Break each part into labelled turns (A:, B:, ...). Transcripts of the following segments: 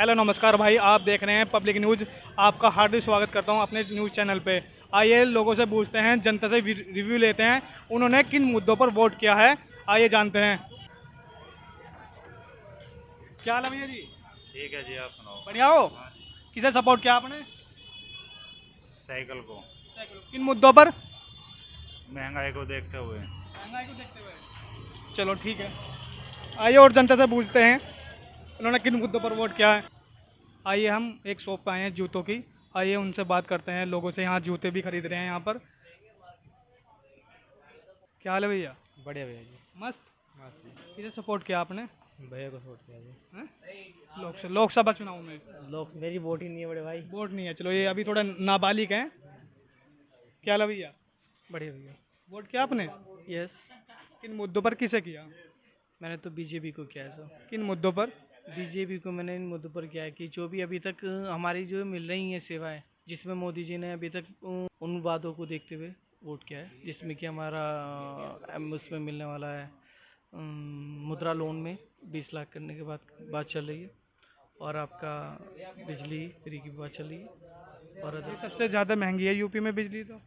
A: Hello नमस्कार भाई, आप देख रहे हैं पब्लिक न्यूज़। आपका हार्दिक स्वागत करता हूं अपने न्यूज़ चैनल पे। आइए लोगों से पूछते हैं, जनता से रिव्यू लेते हैं, उन्होंने किन मुद्दों पर वोट किया है। आइए जानते हैं। क्या हाल है भैया जी?
B: ठीक है जी, आप सुनाओ।
A: बढ़िया हो? किसे सपोर्ट किया आपने?
B: साइकिल को।
A: किन मुद्दों पर?
B: महंगाई को देखते हुए।
A: महंगाई को देखते हुए। चलो ठीक है। आइए और जनता से पूछते हैं, उन्होंने किन मुद्दों पर वोट किया है। आइए हम एक शॉप पे आए हैं जूतों की। आइए उनसे बात करते हैं, लोगों से यहाँ जूते भी खरीद रहे हैं यहाँ पर। क्या हाल है भैया?
C: बढ़िया भैया जी।
A: मस्त।
C: मस्त जी।
A: किसे सपोर्ट किया आपने?
C: भैया को सपोर्ट किया जी।
A: हैं? लोकसभा चुनाव में
C: लोग मेरी वोट ही नहीं है बड़े भाई।
A: वोट नहीं है। चलो ये अभी थोड़ा नाबालिग हैं। क्या हाल है भैया?
C: बढ़िया भैया।
A: वोट किया आपने?
C: यस।
A: किन मुद्दों पर किसे किया?
C: मैंने तो बीजेपी को किया है सर।
A: किन मुद्दों पर?
C: बीजेपी को मैंने इन मुद्दों पर किया है कि जो भी अभी तक हमारी जो मिल रही हैं सेवाएं, जिसमें मोदी जी ने अभी तक उन वादों को देखते हुए वोट किया है, जिसमें कि हमारा उसमें मिलने वाला है मुद्रा लोन में 20 लाख करने के बाद बात चल रही है, और आपका बिजली फ्री की बात चल रही है, और
A: ये सबसे ज़्यादा महंगी है यूपी में बिजली तो।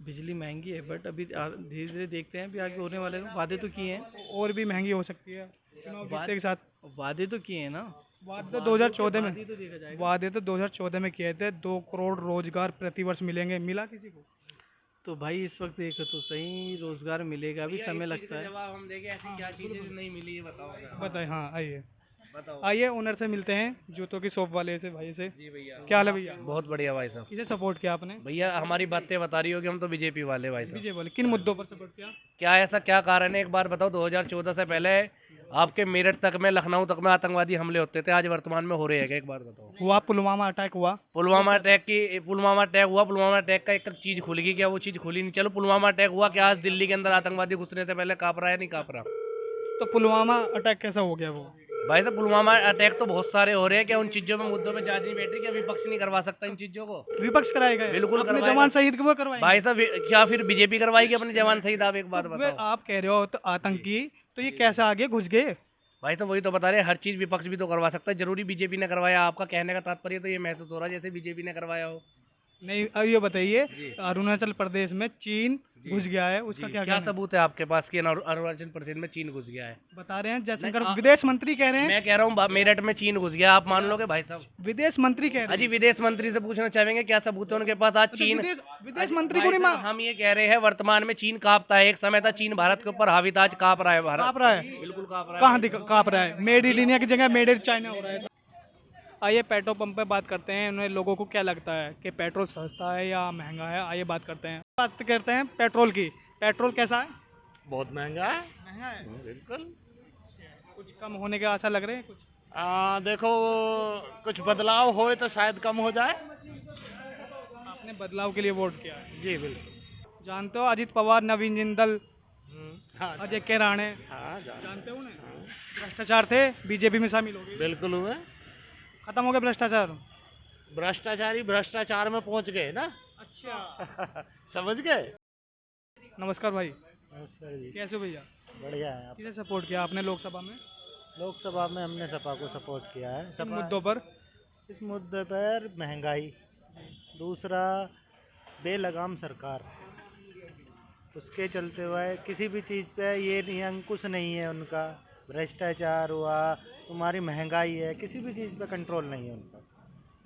C: बिजली महंगी है, बट अभी धीरे धीरे देखते हैं अभी आगे होने वाले हैं। वादे तो किए हैं।
A: और भी महंगी हो सकती है चुनाव जीतने के साथ।
C: वादे तो किए हैं ना।
A: वादे तो
C: वादों के
A: 2014 में
C: बाद ही तो देखा जाएगा।
A: वादे तो 2014 में किए थे, 2 करोड़ रोजगार प्रतिवर्ष मिलेंगे। मिला किसी को?
C: तो भाई इस वक्त देखो तो सही, रोजगार मिलेगा, अभी समय लगता है।
B: जवाब हम देंगे, ऐसी क्या चीजें नहीं मिली ये बताओ।
A: बताए। हाँ आइए।
B: बताओ
A: आइए ओनर से मिलते हैं, जूतों की शॉप वाले से, भाई से।
B: जी भैया।
A: क्या हाल है भैया?
B: बहुत बढ़िया भाई साहब।
A: किसे सपोर्ट किया आपने?
B: भैया हमारी बातें बता रही हो कि हम तो बीजेपी वाले भाई साहब।
A: विजय बोले किन मुद्दों पर सपोर्ट किया?
B: क्या ऐसा क्या कारण है, एक बार बताओ। 2014 से पहले आपके मेरठ तक में, लखनऊ तक में आतंकवादी हमले होते थे, आज वर्तमान में हो रहे हैं क्या? एक बात बताओ।
A: हुआ पुलवामा अटैक हुआ।
B: पुलवामा अटैक हुआ। पुलवामा अटैक का एक चीज खुलेगी क्या? वो चीज खुली नहीं। चलो पुलवामा अटैक हुआ, क्या आज दिल्ली के अंदर आतंकवादी घुसने से पहले कांप रहा है? नहीं कांप रहा।
A: तो पुलवामा अटैक कैसा हो गया वो?
B: भाई साहब पुलवामा अटैक तो बहुत सारे हो रहे हैं, क्या उन चीजों में मुद्दों में जांच नहीं बैठ रही? क्या विपक्ष नहीं करवा सकता इन चीजों को?
A: विपक्ष कराएगा?
B: बिल्कुल
A: अपने
B: करवाएगा।
A: जवान शहीद क्यों करवाएंगे?
B: भाई साहब क्या फिर बीजेपी करवाएगी अपने जवान शहीद? आप एक बात
A: तो
B: बताओ।
A: आप कह रहे हो तो आतंकी, तो ये कैसे आगे घुस गए?
B: भाई साहब वही तो बता रहे हैं, हर चीज विपक्ष भी तो करवा सकता है। जरूरी बीजेपी ने करवाया? आपका कहने का तात्पर्य तो ये महसूस हो रहा है जैसे बीजेपी ने करवाया हो।
A: नहीं, अब ये बताइए,
B: जी।
A: अरुणाचल प्रदेश में चीन घुस गया है, उसका
B: जी,
A: क्या
B: क्या
A: कहना है?
B: सबूत है आपके पास कि अरुणाचल प्रदेश में चीन घुस गया है?
A: बता रहे हैं जयशंकर,
B: नहीं,
A: विदेश मंत्री कह रहे हैं।
B: मैं कह रहा हूँ मेरठ में चीन घुस गया, आप मान लोगे भाई साहब?
A: विदेश मंत्री कह रहे
B: अजी
A: हैं।
B: विदेश मंत्री से पूछना चाहेंगे क्या सबूत है उनके पास? आज
A: अच्छा,
B: चीन
A: विदेश
B: अजी,
A: मंत्री को
B: भाई
A: नहीं
B: साहब, हम ये कह रहे हैं वर्तमान में चीन कांपता है। एक समय था चीन भारत के ऊपर हावी था, आज कांप रहा है भारत।
A: कांप रहा है?
B: बिल्कुल कांप रहा
A: कहाँ
B: है।
A: कांप रहा है? मेड इन इंडिया की जगह मेड इन चाइना हो रहा है। आइए पेट्रोल पंप पे बात करते हैं, उन्हें लोगों को क्या लगता है कि पेट्रोल सस्ता है या महंगा है। आइए बात करते हैं पेट्रोल की। पेट्रोल कैसा है?
D: बहुत महंगा है।
A: महंगा है।
D: बिल्कुल।
A: कुछ कम होने के आशा लग रहे हैं कुछ?
D: देखो, कुछ बदलाव होए तो शायद कम हो जाए।
A: आपने बदलाव के लिए वोट किया है?
D: जी बिल्कुल।
A: जानते हो अजित पवार, नवीन जिंदल,
D: हाँ
A: अजय के राणे,
D: हाँ
A: जानते हो उन्हें? भ्रष्टाचार थे, बीजेपी में शामिल हो गए।
D: बिल्कुल हुए।
A: खत्म हो गया भ्रष्टाचार।
D: भ्रष्टाचारी भ्रष्टाचार में पहुंच गए ना।
A: अच्छा।
D: समझ गए।
A: नमस्कार भाई,
D: नमस्कार जी।
A: कैसे हो भैया?
D: बढ़िया है।
A: किसे सपोर्ट किया आपने लोकसभा में?
D: लोकसभा में हमने सपा को सपोर्ट किया है।
A: किन मुद्दों पर?
D: इस मुद्दे पर महंगाई, दूसरा बेलगाम सरकार, उसके चलते हुए किसी भी चीज़ पे ये नहीं, अंकुश नहीं है उनका। भ्रष्टाचार हुआ, तुम्हारी महंगाई है, किसी भी चीज़ पे कंट्रोल नहीं है उनका।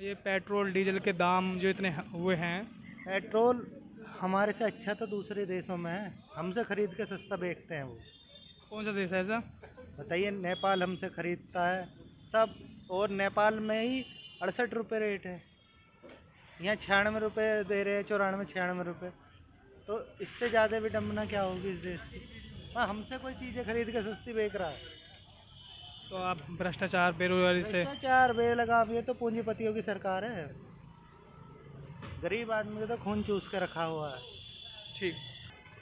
A: ये पेट्रोल डीजल के दाम जो इतने हुए हैं।
D: पेट्रोल हमारे से अच्छा तो दूसरे देशों में है, हमसे खरीद के सस्ता बेचते हैं वो।
A: कौन सा देश है ऐसा?
D: बताइए, नेपाल हमसे खरीदता है सब, और नेपाल में ही 68 रुपये रेट है, यहाँ 96 रुपये दे रहे हैं, 94 96 रुपये। तो इससे ज़्यादा विडम्बना क्या होगी इस देश की? हाँ, हमसे कोई चीज़ें खरीद के सस्ती बेच रहा है।
A: तो आप भ्रष्टाचार, बेरोजगारी से।
D: भ्रष्टाचार बेलगाम, ये तो पूंजीपतियों की सरकार है। गरीब आदमी को तो खून चूस के रखा हुआ है।
A: ठीक।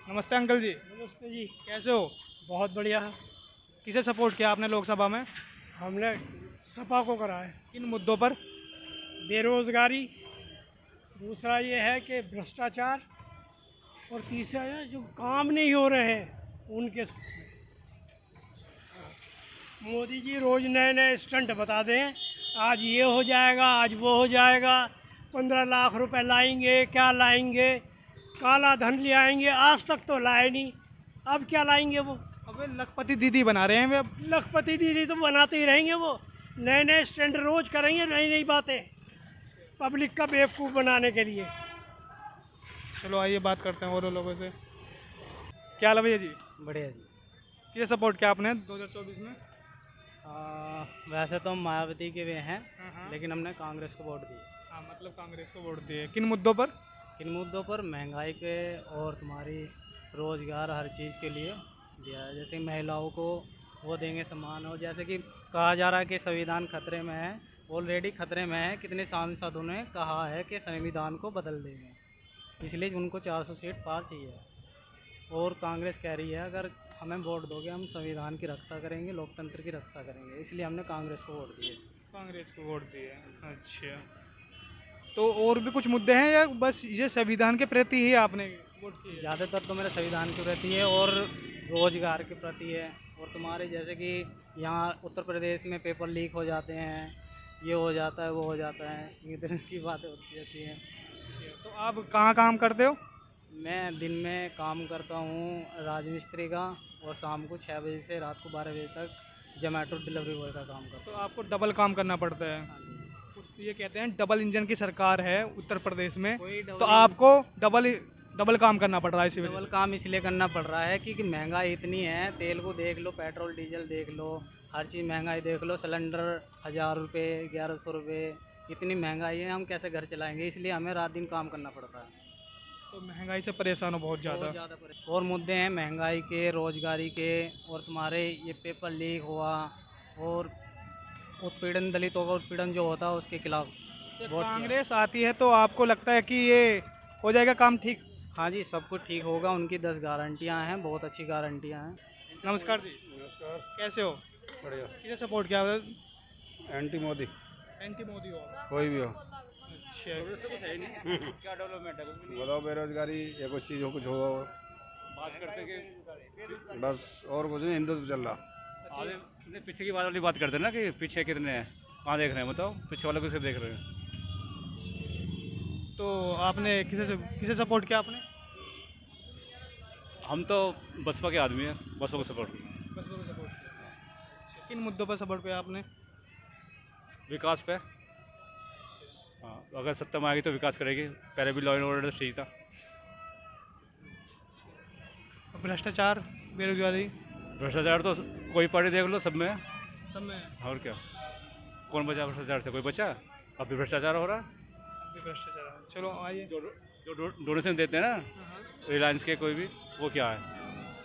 A: नमस्ते अंकल जी,
C: नमस्ते जी।
A: कैसे हो?
C: बहुत बढ़िया।
A: किसे सपोर्ट किया आपने लोकसभा में?
C: हमने सपा को करा है।
A: किन मुद्दों पर?
C: बेरोजगारी, दूसरा ये है कि भ्रष्टाचार, और तीसरा है जो काम नहीं हो रहे हैं उनके। मोदी जी रोज नए नए स्टंट बताते हैं,
E: आज ये हो जाएगा, आज वो हो जाएगा, 15 लाख रुपए लाएंगे, क्या लाएंगे, काला धन ले आएंगे, आज तक तो लाए नहीं, अब क्या लाएंगे वो।
A: अब लखपति दीदी बना रहे हैं वे अब।
E: लखपति दीदी तो बनाते ही रहेंगे वो, नए नए स्टैंड रोज करेंगे, नई नई बातें पब्लिक का बेवकूफ़ बनाने के लिए।
A: चलो आइए बात करते हैं और लोगों से। क्या हाल है भैया जी?
C: बढ़िया जी।
A: किसे सपोर्ट किया आपने 2024 में?
C: वैसे तो हम मायावती के वे हैं,
A: हाँ।
C: लेकिन हमने कांग्रेस को वोट दिए।
A: हाँ, मतलब कांग्रेस को वोट दिए। किन मुद्दों पर?
C: किन मुद्दों पर? महंगाई के और तुम्हारी रोज़गार हर चीज़ के लिए दिया है। जैसे महिलाओं को वो देंगे सम्मान, और जैसे कि कहा जा रहा है कि संविधान खतरे में है, ऑलरेडी खतरे में है। कितने सांसदों ने कहा है कि संविधान को बदल देंगे, इसलिए उनको 400 सीट पार चाहिए। और कांग्रेस कह रही है अगर हमें वोट दोगे हम संविधान की रक्षा करेंगे, लोकतंत्र की रक्षा करेंगे, इसलिए हमने कांग्रेस को वोट दिए।
A: कांग्रेस को वोट दिए। अच्छा, तो और भी कुछ मुद्दे हैं या बस ये संविधान के प्रति ही आपने वोट किया?
C: ज़्यादातर तो मेरा संविधान के प्रति है और रोज़गार के प्रति है। और तुम्हारे जैसे कि यहाँ उत्तर प्रदेश में पेपर लीक हो जाते हैं, ये हो जाता है, वो हो जाता है, इधर की बातें होती रहती हैं।
A: तो आप कहाँ काम करते हो?
C: मैं दिन में काम करता हूँ राजमिस्त्री का, और शाम को 6 बजे से रात को 12 बजे तक जोमेटो डिलीवरी बॉय का काम करता
A: तो आपको डबल काम करना पड़ता है।
C: हूँ। हाँ जी।
A: ये कहते हैं डबल इंजन की सरकार है उत्तर प्रदेश में,
C: कोई
A: तो आपको डबल काम करना पड़ रहा है इसी वजह
C: डबल
A: से।
C: काम इसलिए करना पड़ रहा है क्योंकि महंगाई इतनी है। तेल को देख लो, पेट्रोल डीजल देख लो, हर चीज़ महंगाई देख लो। सिलेंडर 1000 रुपये, 1100 रुपये, इतनी महंगाई है, हम कैसे घर चलाएंगे? इसलिए हमें रात दिन काम करना पड़ता है।
A: तो महंगाई से परेशान हो बहुत ज़्यादा।
C: और मुद्दे हैं महंगाई के, रोजगारी के, और तुम्हारे ये पेपर लीक हुआ, और उत्पीड़न, दलितों का उत्पीड़न जो होता है उसके खिलाफ वोट किया।
A: कांग्रेस आती है तो आपको लगता है कि ये हो जाएगा काम ठीक?
C: हाँ जी, सब कुछ ठीक होगा। उनकी 10 गारंटियाँ हैं, बहुत अच्छी गारंटियाँ हैं।
A: नमस्कार जी,
F: नमस्कार।
A: कैसे हो?
F: बढ़िया।
A: किसे सपोर्ट किया?
F: एंटी मोदी
A: एंटी मोदी हो?
F: कोई भी हो।
A: अच्छा,
G: क्या डेवलपमेंट है? कुछ भी नहीं।
F: बताओ, बेरोजगारी या कुछ चीज़ हो, कुछ हो।
G: बात करते कि
F: बस और कुछ नहीं, हिंदुत्व चल रहा।
G: आगे नहीं, पीछे की बात वाली बात करते हैं ना कि पीछे कितने हैं, कहाँ देख रहे हैं? बताओ, पीछे वाले किसे देख रहे हैं?
A: तो आपने किसे सपोर्ट किया आपने?
G: हम तो बसपा के आदमी हैं, बसपा को सपोर्ट करते हैं।
A: बसपा को सपोर्ट किया। किन मुद्दों पर सपोर्ट किया आपने?
G: विकास पे। हाँ, अगर सत्ता में आएगी तो विकास करेगी। पहले भी लॉ एंड ऑर्डर सही था।
A: भ्रष्टाचार, बेरोजगारी,
G: भ्रष्टाचार तो कोई पार्टी देख लो, सब में है।
A: सब में है।
G: और क्या, कौन बचा भ्रष्टाचार से? कोई बचा? अब भी भ्रष्टाचार हो रहा है।
A: अभी भ्रष्टाचार है। चलो आइए।
G: जो डोनेशन देते हैं ना रिलायंस के, कोई भी, वो क्या है?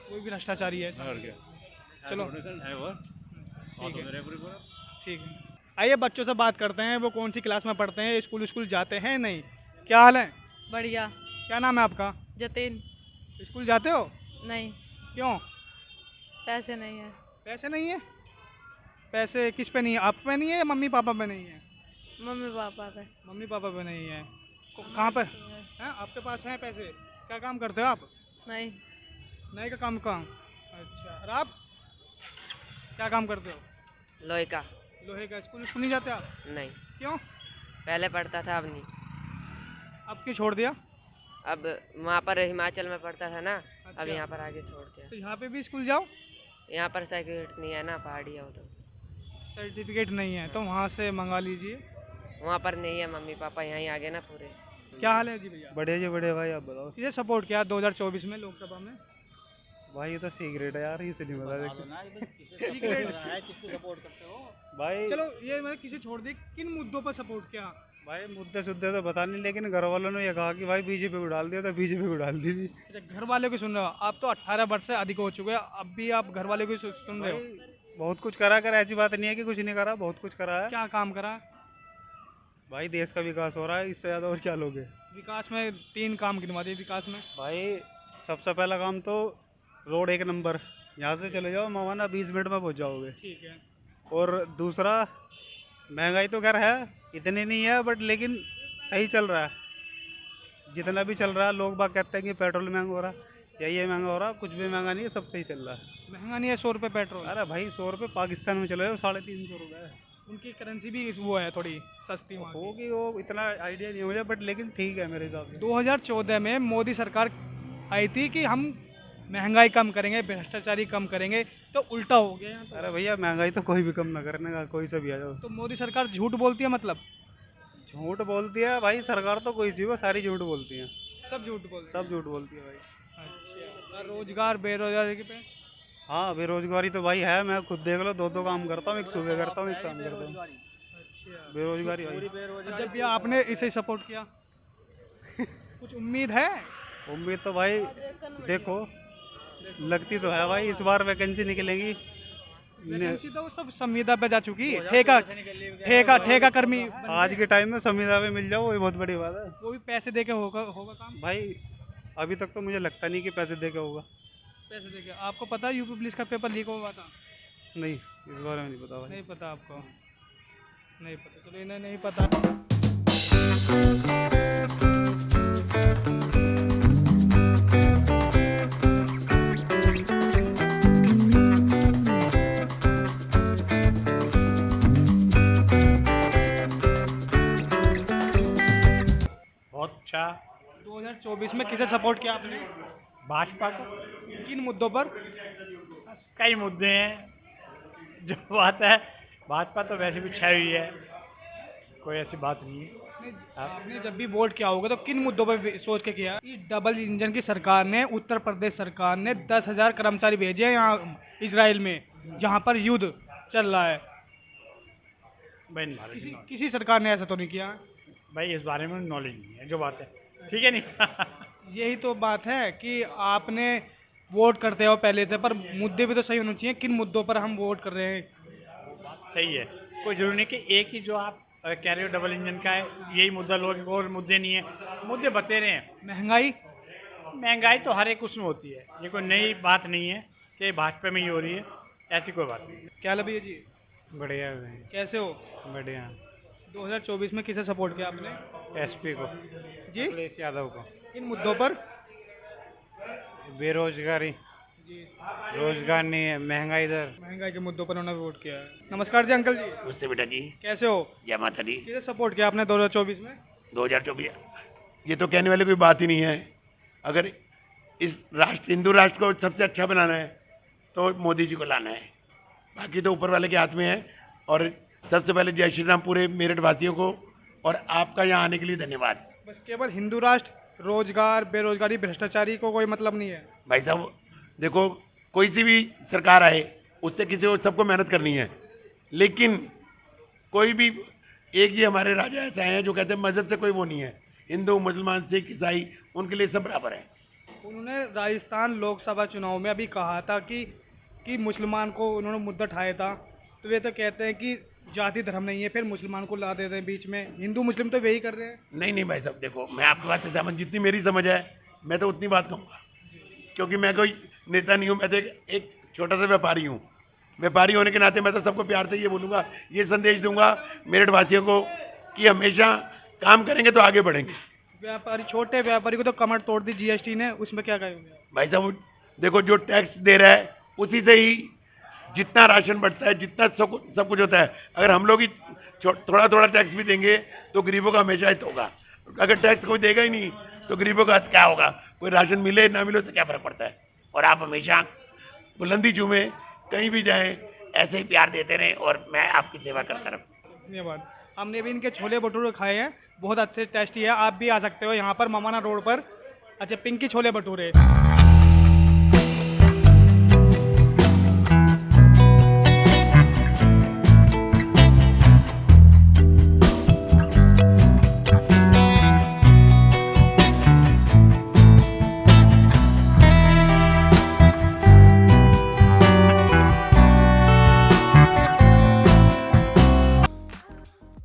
A: कोई भी भ्रष्टाचारी है।
G: और क्या,
A: चलो
G: डोनेशन है वो।
A: ठीक है, ठीक है। आइए बच्चों से बात करते हैं, वो कौन सी क्लास में पढ़ते हैं, स्कूल जाते हैं नहीं? क्या हाल है?
H: बढ़िया।
A: क्या नाम है आपका?
H: जतिन।
A: स्कूल जाते हो?
H: नहीं,
A: क्यों?
H: पैसे नहीं है।
A: पैसे नहीं है? पैसे किस पे नहीं है? आप पे नहीं है या मम्मी पापा पे नहीं है?
H: मम्मी पापा पे।
A: मम्मी पापा पे नहीं है। कहाँ पर हैं? आपके पास हैं पैसे? क्या काम करते हो आप?
H: नहीं,
A: नहीं का काम। अच्छा, और आप क्या काम करते हो?
I: लोहे का।
A: लोहे का। स्कूल नहीं जाते आप?
I: नहीं,
A: क्यों?
I: पहले पढ़ता था, अब नहीं।
A: अब क्यों छोड़ दिया?
I: अब वहाँ पर हिमाचल में पढ़ता था ना, अब
A: अच्छा।
I: यहाँ पर आगे छोड़ दिया।
A: तो यहाँ पे भी स्कूल जाओ?
I: यहाँ पर सर्टिफिकेट नहीं है ना, पहाड़ी है वो तो।
A: सर्टिफिकेट नहीं है तो वहाँ से मंगा लीजिए।
I: वहाँ पर नहीं है, मम्मी पापा यहीं आ गए ना पूरे।
A: क्या हाल है जी भैया?
D: बढ़िया जी, बढ़िया भाई। आप बताओ।
A: किसे सपोर्ट किया 2024 में लोकसभा में?
D: भाई ये तो सीक्रेट है यार, इसे नहीं बता देखो।
A: किसको
G: सपोर्ट करते हो?
D: भाई
A: चलो ये मैं किसे छोड़ दी, किन मुद्दों पर सपोर्ट किया?
D: भाई मुद्दे सुद्दे तो बता नहीं, लेकिन घर वालों ने ये कहा कि भाई बीजेपी को डाल दिया, तो बीजेपी को डाल दी थी।
A: अच्छा, घर वाले को सुन रहे हो आप? तो 18 वर्ष से अधिक हो चुके हैं, अब भी आप घर वाले को सुन रहे हो?
D: बहुत कुछ करा कर, ऐसी बात नहीं है कि कुछ नहीं करा, बहुत कुछ करा है।
A: क्या काम करा?
D: भाई देश का विकास हो रहा है, इससे ज़्यादा और क्या लोगे।
A: विकास में 3 काम गिनवा दिए विकास में।
D: भाई सबसे पहला काम तो रोड 1 नंबर, यहाँ से चले जाओ मवाना 20 मिनट में पहुँच जाओगे।
A: ठीक है।
D: और दूसरा, महंगाई तो खैर है, इतनी नहीं है बट लेकिन सही चल रहा है। जितना भी चल रहा है, लोग बाग कहते हैं कि पेट्रोल महंगा हो रहा है या ये महंगा हो रहा है, कुछ भी महंगा नहीं है, सब सही चल रहा है।
A: महंगा नहीं है 100 रुपये पेट्रोल?
D: अरे भाई 100 रुपये पाकिस्तान में चले जाओ 350 रुपये।
A: उनकी करेंसी भी वो है थोड़ी सस्ती वहाँ की।
F: होगी वो, इतना आइडिया नहीं मुझे, बट लेकिन ठीक है मेरे हिसाब से।
A: 2014 में मोदी सरकार आई थी कि हम महंगाई कम करेंगे, भ्रष्टाचारी कम करेंगे, तो उल्टा हो गया यहाँ तो।
F: अरे भैया महंगाई तो कोई भी कम ना करने का, कोई सा भी आ जाओ।
A: तो मोदी सरकार झूठ बोलती है मतलब?
F: झूठ बोलती है भाई सरकार, तो कोई चीज़ वो सारी झूठ बोलती है,
A: सब झूठ बोलती
F: सब झूठ बोलती है भाई।
A: है। अच्छा, और रोजगार बेरोजगारी पे?
F: हाँ बेरोजगारी तो भाई है, मैं खुद देख लो, दो काम करता हूँ, एक सुबह करता हूँ एक शाम करता हूँ।
A: अच्छा,
F: बेरोजगारी भाई।
A: जब भी आपने इसे सपोर्ट किया कुछ उम्मीद है?
F: उम्मीद तो भाई देखो लगती तो है भाई, इस बार वैकेंसी निकलेंगी।
A: वैकेंसी तो सब संविदा पे जा चुकी है। ठेका कर्मी
F: आज के टाइम में संविदा में मिल जाओ, ये बहुत बड़ी बात है।
A: वो भी पैसे दे के होगा काम?
F: भाई अभी तक तो मुझे लगता नहीं कि पैसे दे के होगा।
A: पैसे दे के? आपको पता है यूपी पुलिस का पेपर लीक हुआ था?
F: नहीं, इस बारे में नहीं पता भाई।
A: नहीं पता आपको? नहीं पता, चलो इन्हें नहीं पता।
J: बहुत अच्छा।
A: 2024 में किसे सपोर्ट किया आपने?
J: भाजपा को।
A: किन मुद्दों पर?
J: बस कई मुद्दे हैं, जो बात है भाजपा तो वैसे भी छाई हुई है, कोई ऐसी बात नहीं है।
A: आपने जब भी वोट किया होगा तो किन मुद्दों पर सोच के किया? डबल इंजन की सरकार ने, उत्तर प्रदेश सरकार ने 10,000 कर्मचारी भेजे हैं यहाँ इजराइल में, जहाँ पर युद्ध चल रहा है। किसी सरकार ने ऐसा तो नहीं किया
J: भाई, इस बारे में नॉलेज नहीं है, जो बात है ठीक है नहीं।
A: यही तो बात है कि आपने वोट करते हो पहले से, पर मुद्दे भी तो सही होने चाहिए। किन मुद्दों पर हम वोट कर रहे हैं?
J: सही है, कोई जरूरी नहीं कि एक ही जो आप कह रहे हो डबल इंजन का है यही मुद्दा लोग, और मुद्दे नहीं है, मुद्दे बतेरे हैं।
A: महंगाई
J: तो हर एक उसमें होती है, ये कोई नई बात नहीं है कि भाजपा में ही हो रही है, ऐसी कोई बात नहीं।
A: क्या लभी जी?
F: बढ़िया
A: कैसे हो?
F: बढ़िया।
A: 2024 में किसे सपोर्ट किया आपने?
F: एसपी को
A: जी?
F: अखिलेश यादव को।
A: किन मुद्दों पर?
F: बेरोजगारी,
A: जी,
F: रोजगार नहीं है, महंगाई दर।
A: महंगाई के मुद्दों पर उन्होंने वोट किया है। नमस्कार जी अंकल जी।
K: नमस्ते बेटा जी।
A: कैसे हो?
K: जय माता दी।
A: किसे सपोर्ट किया आपने 2024 में?
K: 2024 ये तो कहने वाली कोई बात ही नहीं है। अगर इस राष्ट्र, हिंदू राष्ट्र को सबसे अच्छा बनाना है तो मोदी जी को लाना है, बाकी तो ऊपर वाले के हाथ में है। और सबसे पहले जय श्री राम पूरे मेरठ वासियों को, और आपका यहाँ आने के लिए धन्यवाद।
A: बस केवल हिंदू राष्ट्र, रोजगार, बेरोजगारी, भ्रष्टाचारी को कोई मतलब नहीं है?
K: भाई साहब देखो, कोई सी भी सरकार आए उससे किसी को, सबको मेहनत करनी है, लेकिन कोई भी एक ही हमारे राजा ऐसे हैं जो कहते हैं मजहब से कोई वो नहीं है, हिंदू मुसलमान सिख ईसाई उनके लिए सब बराबर है।
A: उन्होंने राजस्थान लोकसभा चुनाव में अभी कहा था कि मुसलमान को उन्होंने मुद्दा उठाया था, तो वे तो कहते हैं कि जाति धर्म नहीं है, फिर मुसलमान को ला देते हैं बीच में। हिंदू मुस्लिम तो वही कर रहे हैं।
K: नहीं भाई साहब देखो, मैं आपकी बात से सहमत, जितनी मेरी समझ है मैं तो उतनी बात कहूँगा, क्योंकि मैं कोई नेता नहीं हूँ, मैं तो एक छोटा सा व्यापारी हूँ। व्यापारी होने के नाते मैं तो सबको प्यार से ये बोलूँगा, ये संदेश दूंगा मेरठ वासियों को कि हमेशा काम करेंगे तो आगे बढ़ेंगे।
A: व्यापारी, छोटे व्यापारी को तो कमर तोड़ दी जीएसटी ने, उसमें क्या कहेंगे?
K: भाई साहब देखो, जो टैक्स दे रहा है उसी से ही जितना राशन बढ़ता है, जितना सब कुछ होता है। अगर हम लोग ही थोड़ा थोड़ा टैक्स भी देंगे तो गरीबों का हमेशा हित होगा। अगर टैक्स कोई देगा ही नहीं तो गरीबों का हित क्या होगा? कोई राशन मिले ना मिले उससे क्या फर्क पड़ता है? और आप हमेशा बुलंदी चूमे, कहीं भी जाएं, ऐसे ही प्यार देते रहें और मैं आपकी सेवा करता रहूँ।
A: धन्यवाद। हमने भी इनके छोले भटूरे खाए हैं, बहुत अच्छे टेस्टी है। आप भी आ सकते हो यहाँ पर ममाना रोड पर। अच्छा, पिंकी छोले भटूरे।